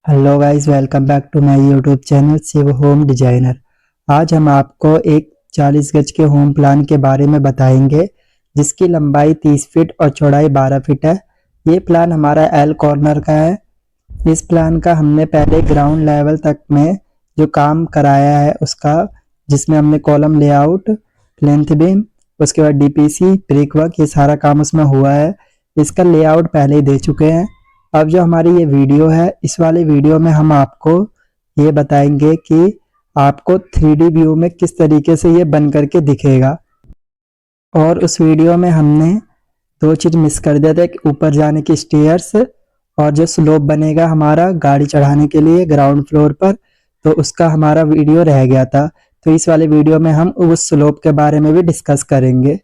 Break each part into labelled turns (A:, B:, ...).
A: Hello guys, welcome back to my YouTube channel Shiv home designer. आज हम आपको एक 40 गज के होम प्लान के बारे में बताएंगे जिसकी लंबाई 30 फीट और चौड़ाई 12 फीट है। ये प्लान हमारा एल कॉर्नर का है। इस प्लान का हमने पहले ग्राउंड लेवल तक में जो काम कराया है उसका, जिसमें हमने कॉलम लेआउट, प्लेंथ बीम, उसके बाद डीपीसी, ब्रिक वर्क, ये सारा काम उसमें हुआ है। इसका लेआउट पहले ही दे चुके हैं। अब जो हमारी ये वीडियो है, इस वाले वीडियो में हम आपको ये बताएंगे कि आपको 3D व्यू में किस तरीके से ये बन करके दिखेगा। और उस वीडियो में हमने दो चीज मिस कर दिया था, कि ऊपर जाने की स्टेयर्स और जो स्लोप बनेगा हमारा गाड़ी चढ़ाने के लिए ग्राउंड फ्लोर पर, तो उसका हमारा वीडियो रह गया था। तो इस वाले वीडियो में हम उस स्लोप के बारे में भी डिस्कस करेंगे।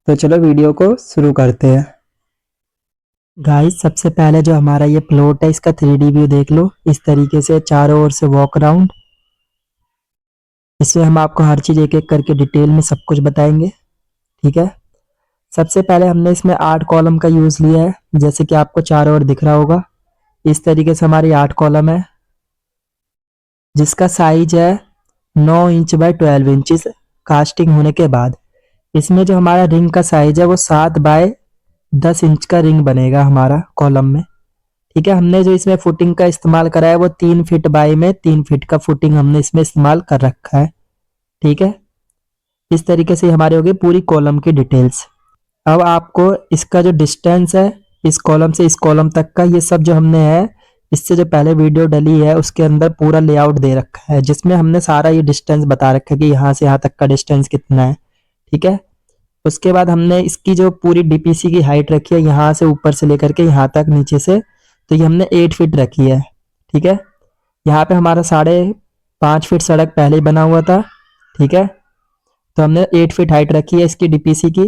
A: तो चलो वीडियो को शुरू करते हैं। गाइस, सबसे पहले जो हमारा ये प्लॉट है इसका 3D व्यू देख लो। इस तरीके से चारों ओर से वॉक अराउंड, इसमें हम आपको हर चीज एक एक करके डिटेल में सब कुछ बताएंगे। ठीक है। सबसे पहले हमने इसमें 8 कॉलम का यूज लिया है, जैसे कि आपको चारों ओर दिख रहा होगा। इस तरीके से हमारी 8 कॉलम है, जिसका साइज है 9 इंच बाय 12 इंच कास्टिंग होने के बाद। इसमें जो हमारा रिंग का साइज है वो 7 बाय 10 इंच का रिंग बनेगा हमारा कॉलम में। ठीक है। हमने जो इसमें फुटिंग का इस्तेमाल करा है वो 3 फीट बाई में 3 फीट का फुटिंग हमने इसमें इस्तेमाल कर रखा है। ठीक है। इस तरीके से हमारी होगी पूरी कॉलम की डिटेल्स। अब आपको इसका जो डिस्टेंस है इस कॉलम से इस कॉलम तक का, ये सब जो हमने है इससे जो पहले वीडियो डली है उसके अंदर पूरा लेआउट दे रखा है, जिसमें हमने सारा ये डिस्टेंस बता रखा है कि यहाँ से यहाँ तक का डिस्टेंस कितना है। ठीक है। उसके बाद हमने इसकी जो पूरी डीपीसी की हाइट रखी है यहाँ से ऊपर से लेकर के यहाँ तक नीचे से, तो ये हमने 8 फीट रखी है। ठीक है। यहाँ पे हमारा 5.5 फीट सड़क पहले ही बना हुआ था। ठीक है। तो हमने 8 फीट हाइट रखी है इसकी डीपीसी की,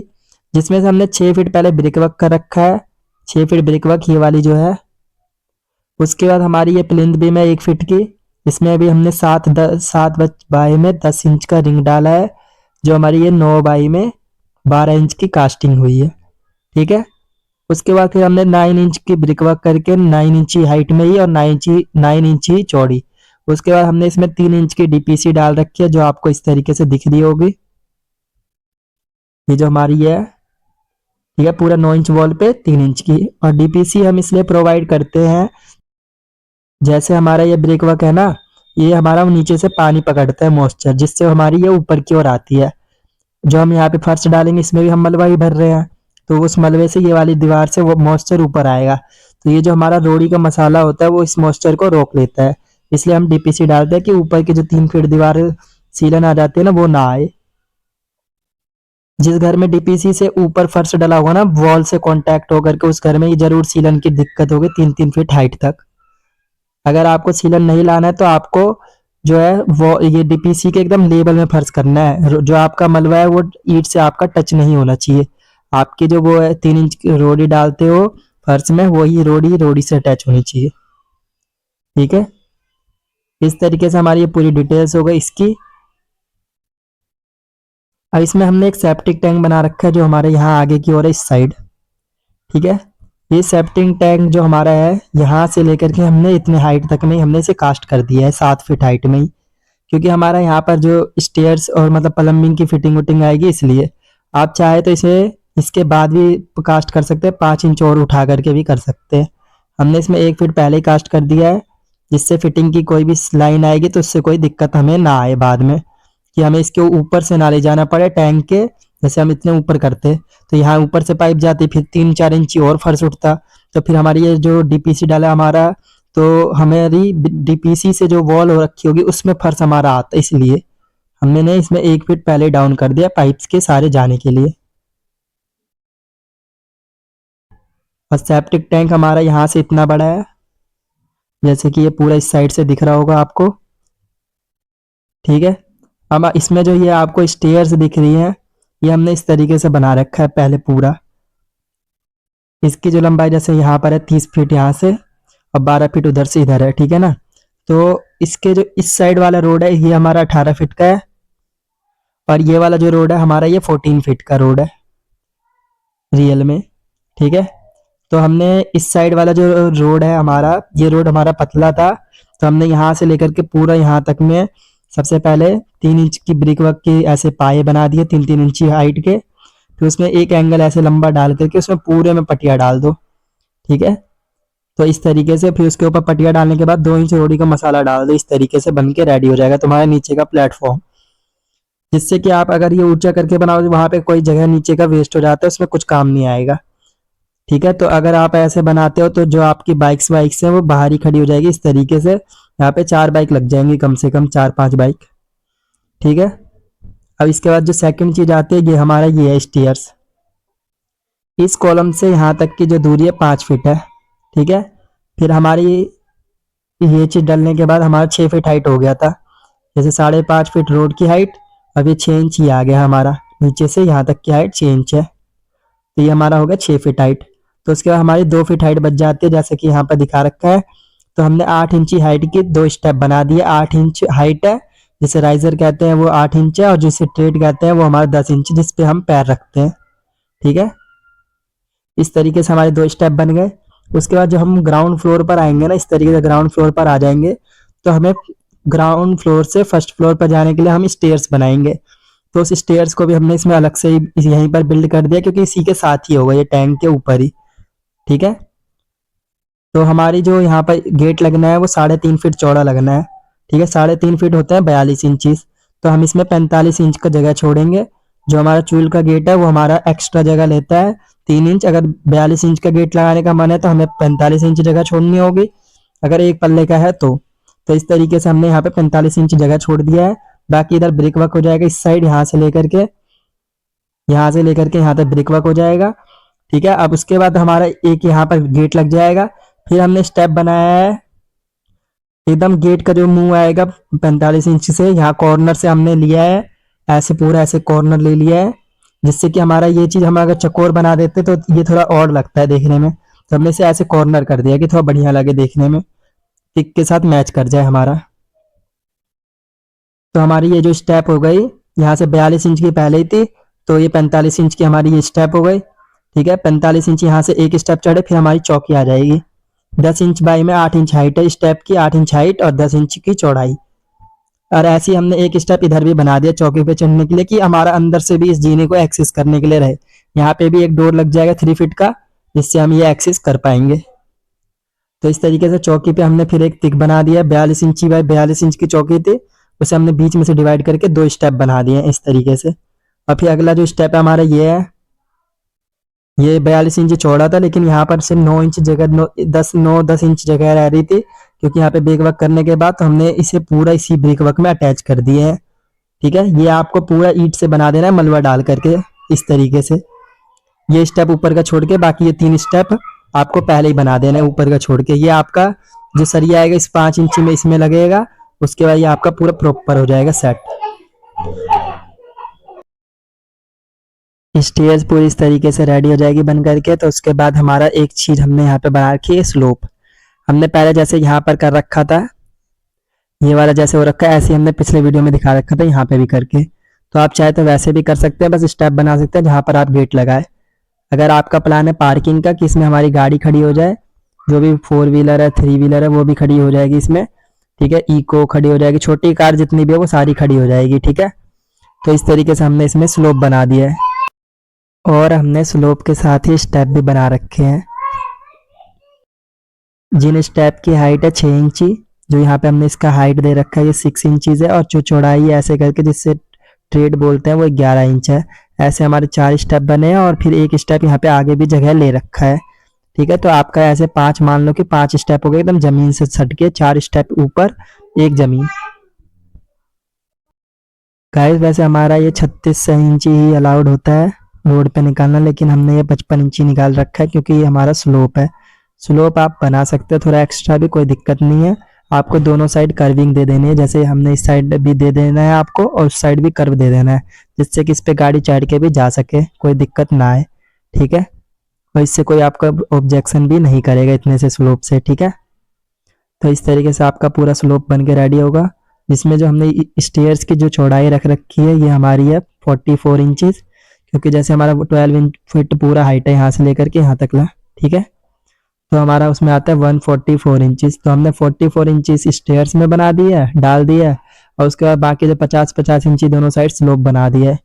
A: जिसमें से हमने 6 फीट पहले ब्रिक वर्क कर रखा है। 6 फीट ब्रिक वर्क ये वाली जो है। उसके बाद हमारी ये प्लिंथ बीम है 1 फीट की। इसमें अभी हमने 7 बाई में 10 इंच का रिंग डाला है, जो हमारी ये 9 बाई में 12 इंच की कास्टिंग हुई है। ठीक है। उसके बाद फिर हमने 9 इंच की ब्रिक वर्क करके 9 इंची हाइट में ही और 9 इंची चौड़ी। उसके बाद हमने इसमें 3 इंच की डीपीसी डाल रखी है, जो आपको इस तरीके से दिख रही होगी। ये जो हमारी है, ठीक है, पूरा 9 इंच वॉल पे 3 इंच की। और डीपीसी हम इसलिए प्रोवाइड करते हैं, जैसे हमारा ये ब्रिक वर्क है ना, ये हमारा नीचे से पानी पकड़ता है मॉइस्चर, जिससे हमारी ये ऊपर की ओर आती है। जो हम यहाँ पे फर्श डालेंगे इसमें भी हम मलबा ही भर रहे हैं, तो उस मलबे से ये वाली दीवार से वो मॉइस्चर ऊपर आएगा। तो ये जो हमारा रोड़ी का मसाला होता है वो इस मॉइस्चर को रोक लेता है। इसलिए हम डीपीसी डालते हैं कि ऊपर की जो 3 फीट दीवार सीलन आ जाती है ना, वो ना आए। जिस घर में डीपीसी से ऊपर फर्श डला होगा ना, वॉल से कांटेक्ट होकर के, उस घर में ये जरूर सीलन की दिक्कत होगी 3-3 फीट हाइट तक। अगर आपको सीलन नहीं लाना है तो आपको जो है वो ये डीपीसी के एकदम लेवल में फर्श करना है। जो आपका मलबा है वो ईंट से आपका टच नहीं होना चाहिए। आपकी जो वो है 3 इंच की रोड़ी डालते हो फर्श में, वही रोड़ी रोड़ी से अटैच होनी चाहिए। ठीक है। इस तरीके से हमारी ये पूरी डिटेल्स हो गई इसकी। अब इसमें हमने एक सेप्टिक टैंक बना रखा है जो हमारे यहाँ आगे की ओर है, इस साइड। ठीक है। ये सेप्टिक टैंक जो हमारा है यहाँ से लेकर के हमने इतने हाइट तक में हमने इसे कास्ट कर दिया है, 7 फीट हाइट में ही, क्योंकि हमारा यहाँ पर जो स्टेयर्स और मतलब प्लम्बिंग की फिटिंग वुटिंग आएगी, इसलिए आप चाहे तो इसे इसके बाद भी कास्ट कर सकते हैं, 5 इंच और उठा करके भी कर सकते हैं। हमने इसमें 1 फीट पहले ही कास्ट कर दिया है, जिससे फिटिंग की कोई भी लाइन आएगी तो उससे कोई दिक्कत हमें ना आए बाद में, कि हमें इसके ऊपर से ना ले जाना पड़े टैंक के। जैसे हम इतने ऊपर करते तो यहाँ ऊपर से पाइप जाती, फिर 3-4 इंची और फर्श उठता, तो फिर हमारी ये जो डीपीसी डाला हमारा, तो हमारी डीपीसी से जो वॉल हो रखी होगी उसमें फर्श हमारा आता, इसलिए हमने इसमें 1 फीट पहले डाउन कर दिया पाइप्स के सारे जाने के लिए। और सेप्टिक टैंक हमारा यहाँ से इतना बड़ा है, जैसे कि ये पूरा इस साइड से दिख रहा होगा आपको। ठीक है। अब इसमें जो ये आपको स्टेयर्स दिख रही है, ये हमने इस तरीके से बना रखा है पहले पूरा। इसकी जो लंबाई जैसे यहाँ पर है 30 फीट यहाँ से और 12 फीट उधर से इधर है। ठीक है ना। तो इसके जो इस साइड वाला रोड है ये हमारा 18 फीट का है, और ये वाला जो रोड है हमारा ये 14 फीट का रोड है रियल में। ठीक है। तो हमने इस साइड वाला जो रोड है हमारा, ये रोड हमारा पतला था, तो हमने यहाँ से लेकर के पूरा यहाँ तक में सबसे पहले 3 इंच की ब्रिक वर्क की ऐसे पाए बना दिए, 3-3 इंची हाइट के। फिर उसमें एक एंगल ऐसे लंबा डाल करके उसमें पूरे में पटिया डाल दो, ठीक है। तो इस तरीके से फिर उसके ऊपर पटिया डालने के बाद 2 इंच रोड़ी का मसाला डाल दो, इस तरीके से बन के रेडी हो जाएगा तुम्हारा नीचे का प्लेटफॉर्म। जिससे कि आप अगर ये ऊंचा करके बनाओगे वहां पे कोई जगह नीचे का वेस्ट हो जाता है, उसमें कुछ काम नहीं आएगा, ठीक है। तो अगर आप ऐसे बनाते हो तो जो आपकी बाइक्स वाइक्स है वो बाहर ही खड़ी हो जाएगी इस तरीके से। यहाँ पे 4 बाइक लग जाएंगी, कम से कम 4-5 बाइक, ठीक है। अब इसके बाद जो सेकंड चीज आती है, ये हमारा ये है स्टेयर्स। इस कॉलम से यहाँ तक की जो दूरी है 5 फीट है, ठीक है। फिर हमारी ये चीज डलने के बाद हमारा 6 फीट हाइट हो गया था, जैसे 5.5 फीट रोड की हाइट। अब ये 6 इंच ही आ गया हमारा, नीचे से यहाँ तक की हाइट 6 इंच है, तो ये हमारा हो गया 6 फीट हाइट। तो उसके बाद हमारी 2 फीट हाइट बच जाती है, जैसे कि यहाँ पर दिखा रखा है। तो हमने 8 इंची हाइट की 2 स्टेप बना दिए। 8 इंच हाइट है, जिसे राइजर कहते हैं वो 8 इंच है, और जिसे ट्रेड कहते हैं वो हमारा 10 इंच, जिसपे हम पैर रखते हैं, ठीक है। इस तरीके से हमारे 2 स्टेप बन गए। उसके बाद जब हम ग्राउंड फ्लोर पर आएंगे ना, इस तरीके से ग्राउंड फ्लोर पर आ जाएंगे, तो हमें ग्राउंड फ्लोर से फर्स्ट फ्लोर पर जाने के लिए हम स्टेयर्स बनाएंगे। तो उस स्टेयर्स को भी हमने इसमें अलग से ही यहीं पर बिल्ड कर दिया, क्योंकि इसी के साथ ही होगा, ये टैंक के ऊपर ही, ठीक है। तो हमारी जो यहाँ पर गेट लगना है वो 3.5 फीट चौड़ा लगना है, ठीक है। 3.5 फीट होता है 42 इंचीज, तो हम इसमें 45 इंच का जगह छोड़ेंगे। जो हमारा चूल का गेट है वो हमारा एक्स्ट्रा जगह लेता है 3 इंच। अगर 42 इंच का गेट लगाने का मन है तो हमें 45 इंच जगह छोड़नी होगी, अगर एक पल्ले का है तो इस तरीके से हमने यहाँ पे 45 इंच जगह छोड़ दिया है। बाकी इधर ब्रिक वर्क हो जाएगा, इस साइड यहाँ से लेकर के यहाँ तक ब्रिक वर्क हो जाएगा, ठीक है। अब उसके बाद हमारा एक यहाँ पर गेट लग जाएगा। फिर हमने स्टेप बनाया है, एकदम गेट का जो मुंह आएगा 45 इंच से, यहाँ कॉर्नर से हमने लिया है, ऐसे पूरा ऐसे कॉर्नर ले लिया है, जिससे कि हमारा ये चीज हम अगर चकोर बना देते तो ये थोड़ा और लगता है देखने में। तो हमने इसे ऐसे कॉर्नर कर दिया कि थोड़ा बढ़िया लगे देखने में, टिक के साथ मैच कर जाए हमारा। तो हमारी ये जो स्टेप हो गई, यहाँ से 42 इंच की पहले ही थी, तो ये 45 इंच की हमारी ये स्टेप हो गई, ठीक है। 45 इंच यहाँ से एक स्टेप चढ़े, फिर हमारी चौकी आ जाएगी। 10 इंच बाई में 8 इंच हाइट है स्टेप की, 8 इंच हाइट और 10 इंच की चौड़ाई। और ऐसे ही हमने एक स्टेप इधर भी बना दिया चौकी पे चढ़ने के लिए, कि हमारा अंदर से भी इस जीने को एक्सेस करने के लिए रहे। यहाँ पे भी एक डोर लग जाएगा 3 फीट का, जिससे हम ये एक्सेस कर पाएंगे। तो इस तरीके से चौकी पे हमने फिर एक तिक बना दिया, 42 इंची बाई 42 इंच की चौकी थी, उसे हमने बीच में से डिवाइड करके 2 स्टेप बना दिए इस तरीके से। और फिर अगला जो स्टेप है हमारा ये है, ये 42 इंच चौड़ा था, लेकिन यहाँ पर से 9 इंच जगह 9-10 इंच जगह रह रही थी, क्योंकि यहाँ पे ब्रिक वर्क करने के बाद तो हमने इसे पूरा इसी ब्रिक वर्क में अटैच कर दिए हैं, ठीक है। ये आपको पूरा ईंट से बना देना है मलबा डाल करके इस तरीके से। ये स्टेप ऊपर का छोड़ के बाकी ये 3 स्टेप आपको पहले ही बना देना है ऊपर का छोड़ के। ये आपका जो सरिया आएगा इस 5 इंची में इसमें लगेगा, उसके बाद ये आपका पूरा प्रॉपर हो जाएगा सेट। स्टेयर्स पूरी इस तरीके से रेडी हो जाएगी बन करके। तो उसके बाद हमारा एक चीज हमने यहाँ पे बना रखी है, स्लोप। हमने पहले जैसे यहाँ पर कर रखा था, ये वाला जैसे हो रखा है, ऐसे हमने पिछले वीडियो में दिखा रखा था यहाँ पे भी करके। तो आप चाहे तो वैसे भी कर सकते हैं, बस स्टेप बना सकते हैं जहाँ पर आप गेट लगाए। अगर आपका प्लान है पार्किंग का, कि इसमें हमारी गाड़ी खड़ी हो जाए, जो भी 4 व्हीलर है 3 व्हीलर है वो भी खड़ी हो जाएगी इसमें, ठीक है। इको खड़ी हो जाएगी, छोटी कार जितनी भी है वो सारी खड़ी हो जाएगी, ठीक है। तो इस तरीके से हमने इसमें स्लोप बना दिया है, और हमने स्लोप के साथ ही स्टेप भी बना रखे हैं। जिन स्टेप की हाइट है 6 इंची, जो यहाँ पे हमने इसका हाइट दे रखा है ये 6 इंचीज है, और जो चौड़ाई है ऐसे करके जिससे ट्रेड बोलते हैं वो 11 इंच है। ऐसे हमारे 4 स्टेप बने हैं, और फिर एक स्टेप यहाँ पे आगे भी जगह ले रखा है, ठीक है। तो आपका ऐसे 5 मान लो कि 5 स्टेप हो गए एकदम जमीन से सट के, 4 स्टेप ऊपर एक जमीन। गाइस वैसे हमारा ये 36 इंची ही अलाउड होता है रोड पे निकालना, लेकिन हमने ये 55 इंची निकाल रखा है, क्योंकि ये हमारा स्लोप है। स्लोप आप बना सकते हो थोड़ा एक्स्ट्रा भी, कोई दिक्कत नहीं है। आपको दोनों साइड कर्विंग दे देनी है, जैसे हमने इस साइड भी दे देना है आपको, और उस साइड भी कर्व दे देना है, जिससे कि इस पे गाड़ी चढ़ के भी जा सके, कोई दिक्कत ना आए, ठीक है। और इससे कोई आपका ऑब्जेक्शन भी नहीं करेगा इतने से स्लोप से, ठीक है। तो इस तरीके से आपका पूरा स्लोप बन के रेडी होगा, जिसमें जो हमने स्टेयर्स की जो चौड़ाई रख रखी है ये हमारी है 44 इंचेस, क्योंकि जैसे हमारा 12 फीट पूरा हाइट है यहाँ से लेकर के यहाँ तक ला, ठीक है। तो हमारा उसमें आता है 144 इंचेस। तो हमने 44 इंचेस स्टेयर्स में बना दिया है, डाल दिया है, और उसके बाद बाकी जो 50-50 इंची दोनों साइड स्लोप बना दिया है।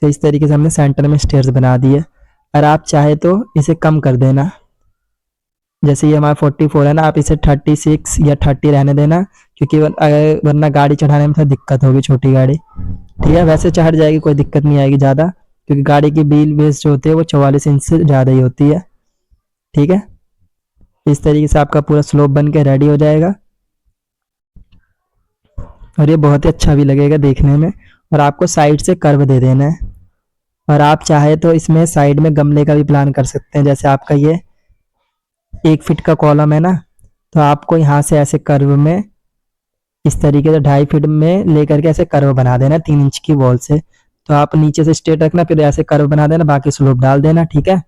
A: तो इस तरीके से हमने सेंटर में स्टेयर्स बना दिए। और आप चाहे तो इसे कम कर देना, जैसे ये हमारा 44 है ना, आप इसे 36 या 30 रहने देना, क्योंकि वरना गाड़ी चढ़ाने में थोड़ी दिक्कत होगी, छोटी गाड़ी। ठीक है, वैसे चढ़ जाएगी, कोई दिक्कत नहीं आएगी ज़्यादा, क्योंकि गाड़ी की व्हील बेस जो होती है वो 44 इंच से ज़्यादा ही होती है। ठीक है, इस तरीके से आपका पूरा स्लोप बन के रेडी हो जाएगा, और ये बहुत ही अच्छा भी लगेगा देखने में। और आपको साइड से कर्व दे देना है, और आप चाहे तो इसमें साइड में गमले का भी प्लान कर सकते हैं। जैसे आपका ये 1 फीट का कॉलम है ना, तो आपको यहाँ से ऐसे कर्व में इस तरीके से 2.5 फीट में लेकर के ऐसे कर्व बना देना 3 इंच की वॉल से। तो आप नीचे से स्ट्रेट रखना, फिर ऐसे कर्व बना देना, बाकी स्लोप डाल देना। ठीक है,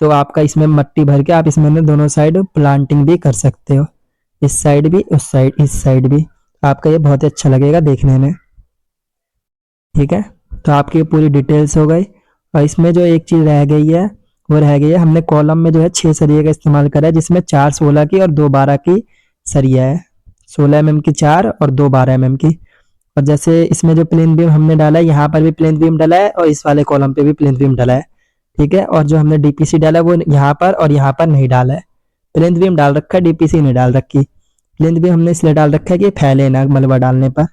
A: तो आपका इसमें मट्टी भर के आप इसमें दोनों साइड प्लांटिंग भी कर सकते हो, इस साइड भी, उस साइड, इस साइड भी। आपका ये बहुत ही अच्छा लगेगा देखने में। ठीक है, तो आपकी पूरी डिटेल्स हो गई। और इसमें जो एक चीज़ रह गई है, वो रह गई है, हमने कॉलम में जो है 6 सरिये का इस्तेमाल करा है, जिसमें 4 16 की और 2 12 की सरिया है। 16 mm की 4 और 2 12 mm की। और जैसे इसमें जो प्लेन बीम हमने डाला है, यहाँ पर भी प्लेन बीम डाला है, और इस वाले कॉलम पे भी प्लेन बीम डाला है। ठीक है, और जो हमने डीपीसी डाला है वो यहाँ पर और यहाँ पर नहीं डाला है। प्लेन बीम डाल रखा है, डीपीसी नहीं डाल रखी। प्लेन बीम हमने इसलिए डाल रखा है कि फैले ना मलबा डालने पर।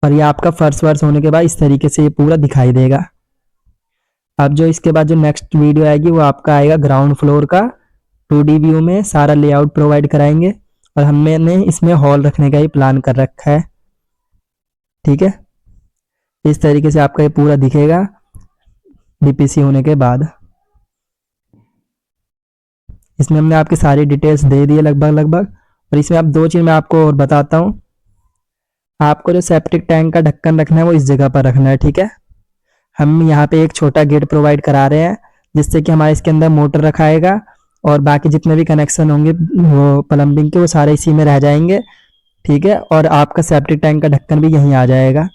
A: और ये आपका फर्श वर्श होने के बाद इस तरीके से ये पूरा दिखाई देगा। अब जो इसके बाद जो नेक्स्ट वीडियो आएगी वो आपका आएगा ग्राउंड फ्लोर का, 2D व्यू में सारा लेआउट प्रोवाइड कराएंगे, और हमने इसमें हॉल रखने का ही प्लान कर रखा है। ठीक है, इस तरीके से आपका ये पूरा दिखेगा डीपीसी होने के बाद। इसमें हमने आपकी सारी डिटेल्स दे दी है लगभग। और इसमें आप 2 चीज़ मैं आपको और बताता हूँ। आपको जो सेप्टिक टैंक का ढक्कन रखना है वो इस जगह पर रखना है। ठीक है, हम यहाँ पे एक छोटा गेट प्रोवाइड करा रहे हैं, जिससे कि हमारे इसके अंदर मोटर रखाएगा, और बाकी जितने भी कनेक्शन होंगे वो प्लम्बिंग के, वो सारे इसी में रह जाएंगे। ठीक है, और आपका सेप्टिक टैंक का ढक्कन भी यहीं आ जाएगा।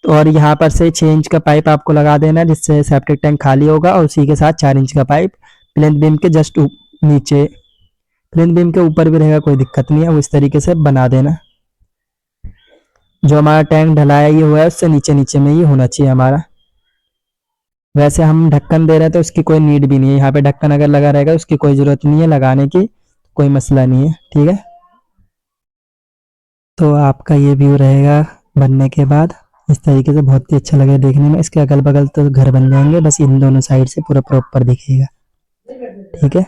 A: तो और यहाँ पर से 6 इंच का पाइप आपको लगा देना है, जिससे सेप्टिक टैंक खाली होगा, और उसी के साथ 4 इंच का पाइप प्लेन बीम के जस्ट नीचे, प्लेन बीम के ऊपर भी रहेगा, कोई दिक्कत नहीं है, वो इस तरीके से बना देना। जो हमारा टैंक ढलाया ये हुआ है उससे नीचे नीचे में ही होना चाहिए हमारा। वैसे हम ढक्कन दे रहे हैं तो उसकी कोई नीड भी नहीं है, यहाँ पे ढक्कन अगर लगा रहेगा उसकी कोई ज़रूरत नहीं है लगाने की, कोई मसला नहीं है। ठीक है, तो आपका ये व्यू रहेगा बनने के बाद इस तरीके से, बहुत ही अच्छा लगेगा देखने में। इसके अगल बगल तो घर बन जाएंगे, बस इन दोनों साइड से पूरा प्रॉपर दिखेगा। ठीक है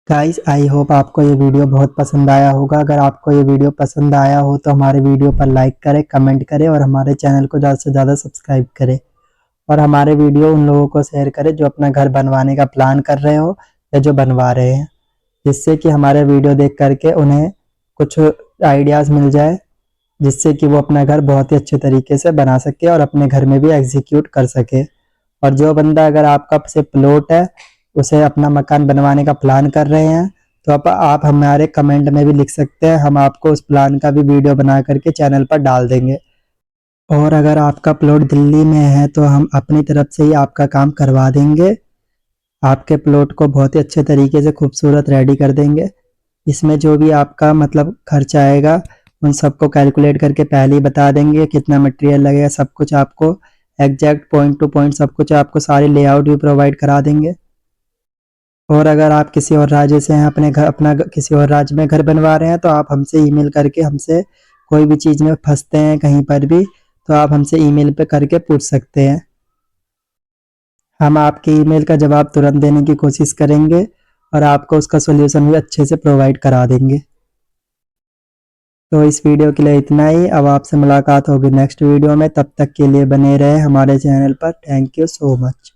A: गाइस, आई होप आपको ये वीडियो बहुत पसंद आया होगा। अगर आपको ये वीडियो पसंद आया हो तो हमारे वीडियो पर लाइक करें, कमेंट करें, और हमारे चैनल को ज़्यादा से ज़्यादा सब्सक्राइब करें। और हमारे वीडियो उन लोगों को शेयर करें जो अपना घर बनवाने का प्लान कर रहे हो या जो बनवा रहे हैं, जिससे कि हमारे वीडियो देख करके उन्हें कुछ आइडियाज़ मिल जाए, जिससे कि वो अपना घर बहुत ही अच्छे तरीके से बना सके और अपने घर में भी एग्जीक्यूट कर सके। और जो बंदा अगर आपका से प्लॉट है, उसे अपना मकान बनवाने का प्लान कर रहे हैं, तो आप हमारे कमेंट में भी लिख सकते हैं, हम आपको उस प्लान का भी वीडियो बना करके चैनल पर डाल देंगे। और अगर आपका प्लॉट दिल्ली में है तो हम अपनी तरफ से ही आपका काम करवा देंगे, आपके प्लॉट को बहुत ही अच्छे तरीके से खूबसूरत रेडी कर देंगे। इसमें जो भी आपका मतलब खर्चा आएगा उन सबको कैलकुलेट करके पहले ही बता देंगे, कितना मटेरियल लगेगा, सब कुछ आपको एग्जैक्ट पॉइंट टू पॉइंट सब कुछ आपको सारे लेआउट भी प्रोवाइड करा देंगे। और अगर आप किसी और राज्य से हैं, किसी और राज्य में घर बनवा रहे हैं, तो आप हमसे ईमेल करके, हमसे कोई भी चीज़ में फंसते हैं कहीं पर भी, तो आप हमसे ईमेल पे करके पूछ सकते हैं। हम आपके ईमेल का जवाब तुरंत देने की कोशिश करेंगे, और आपको उसका सॉल्यूशन भी अच्छे से प्रोवाइड करा देंगे। तो इस वीडियो के लिए इतना ही। अब आपसे मुलाकात होगी नेक्स्ट वीडियो में, तब तक के लिए बने रहे हमारे चैनल पर। Thank you so much.